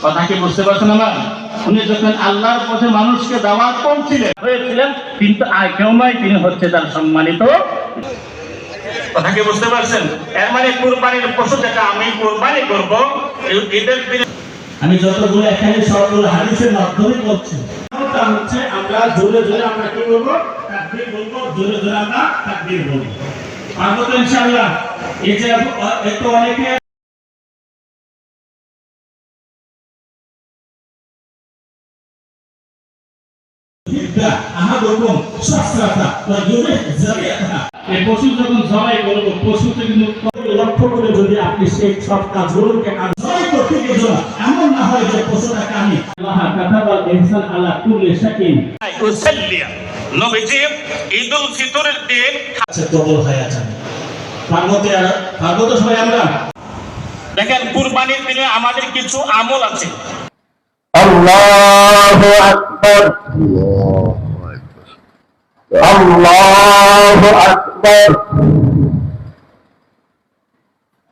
কথা কি বুঝতে পারছেন আমার? উনি যখন আল্লাহর পথে মানুষকে দাওয়াত হয়েছিলেন, কিন্তু কেউ নয়, তিনি হচ্ছে তার সম্মানিত। কথা কি বুঝতে পারছেন? এর মানে কুরবানির পশু যেটা আমি কুরবানি করবো, ঈদের দিনে আমি যতগুলো এখানে সবগুলো হাদিসের মাধ্যমে করছি, হচ্ছে আমরা জোরে জোরে আমরা কি বলবো? তাকবীর বলবো, জোরে জোরে আমরা তাকবীর বলবো। পারবো তো ইনশাআল্লাহ? এই যে এত অনেকে পশু যখন জবাই করবো, পশুতে কিন্তু লক্ষ্য করে যদি আপনি সেই সব কাজগুলোকে জবাই করতে গিয়ে এমন না হয় যে পশুটাকে আমি নবীজি ঈদুল ফিতরের দিন কবুল হয়ে যাবে। পারবো তো সবাই আমরা? দেখেন, কুরবানির দিনে আমাদের কিছু আমল আছে। আল্লাহু আকবার, আল্লাহু আকবার,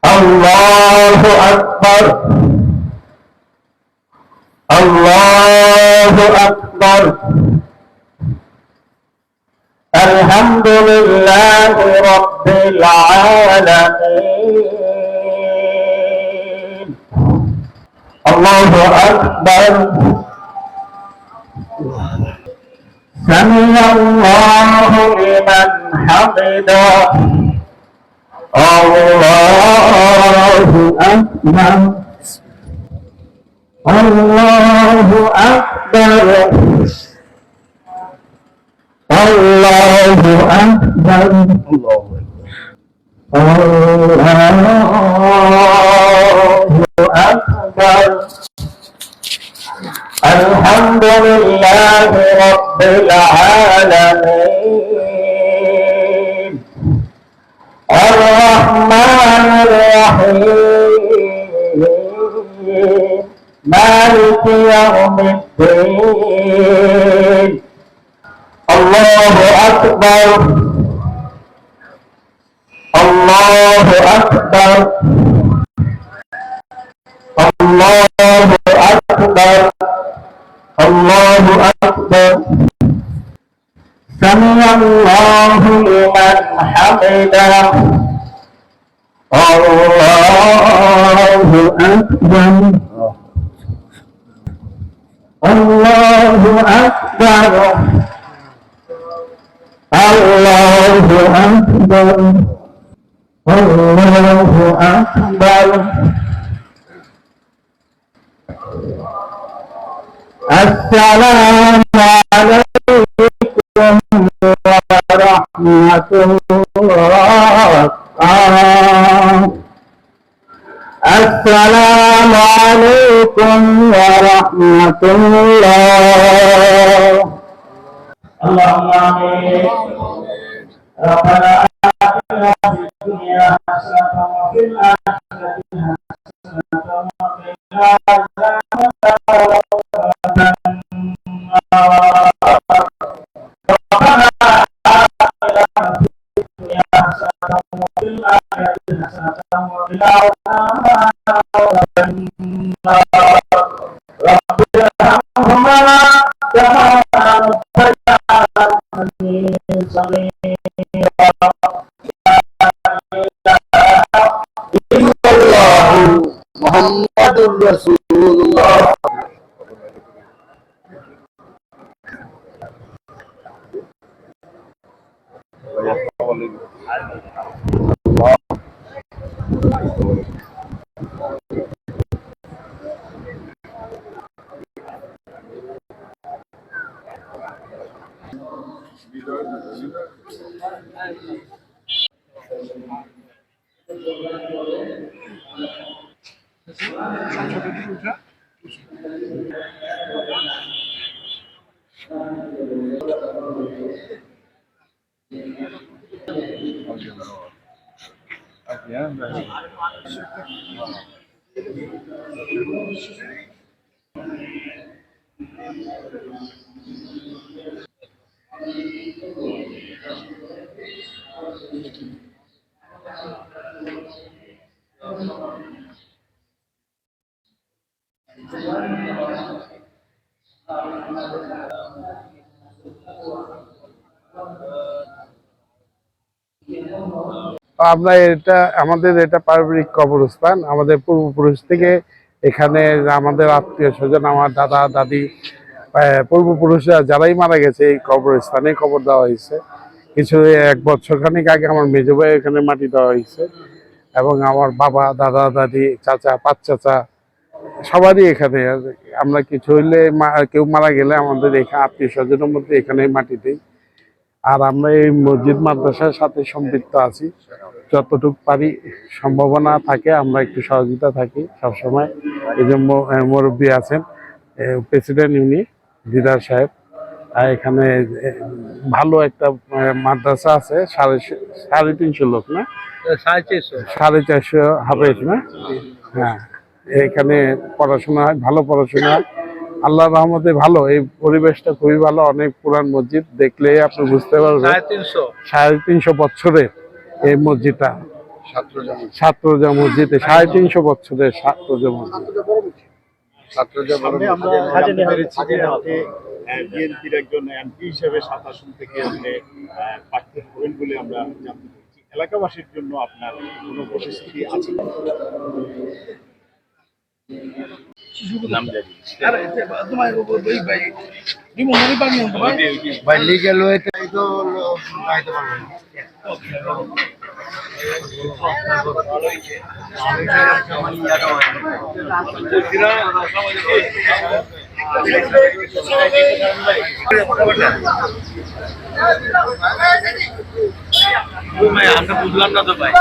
আল্লাহু আকবার, আল্লাহু আকবার। আলহামদুলিল্লাহি রাব্বিল আলামিন। আল্লাহু আকবার। سمع الله لمن حمده. الله أكبر، الله أكبر، الله أكبر، الله أكبر. الحمد لله رب العالمين. الرحمن الرحيم. مالك يوم الدين. الله أكبر، الله أكبر، الله أكبر، الله أكبر. سمع الله لمن حمده. الله أكبر، الله أكبر، الله أكبر، الله أكبر. السلام عليكم ورحمة الله. السلام عليكم ورحمة الله. اللهم آمين. ربنا آتنا في الدنيا حسنة وفي الآخرة حسنة وقنا عذاب النار. Muhammadur Rasulullah. আমরা আমাদের এটা পারিবারিক কবরস্থান। আমাদের পূর্বপুরুষ থেকে এখানে আমাদের আত্মীয় স্বজন, আমার দাদা দাদি, পূর্বপুরুষরা যারাই মারা গেছে এই কবরস্থানে কবর দেওয়া হয়েছে। কিছু 1 বছর খানিক আগে আমার মেজো ভাই এখানে মাটি দেওয়া হয়েছে, এবং আমার বাবা, দাদা দাদি, চাচা, 5 চাচা সবারই এখানে। আমরা কিছু হইলে কেউ মারা গেলে আমাদের এখানে আত্মীয় স্বজনের মধ্যে এখানে মাটি দিই। আর আমরা এই মসজিদ মাদ্রাসার সাথে সম্পৃক্ত আছি। যতটুকু পারি সম্ভাবনা থাকে আমরা একটু সহযোগিতা থাকি সবসময়। এই যে মুরব্বী আছেন, প্রেসিডেন্ট উনি দিদার সাহেব, আর এখানে ভালো একটা মাদ্রাসা আছে, 350 লোক না, 450 হাফেজ না, হ্যাঁ, এখানে পড়াশোনা হয়, ভালো পড়াশোনা হয় আল্লাহর রহমতে। ভালো, এই পরিবেশটা খুবই ভালো। অনেক পুরান মসজিদ, দেখলে আপনি বুঝতে পারবেন 350 বছরের এই মসজিদটা। ছাত্রজা মসজিদ 350 বছরের ছাত্রজা মসজিদ। বিএনপির একজন এমপি হিসেবে 7 আসন থেকে আপনি প্রার্থী হবেন বলে আমরা জানতে পেরেছি। এলাকাবাসীর জন্য আপনার কোনো প্রতিশ্রুতি আছে? আমরা বুঝলাম না তো ভাই।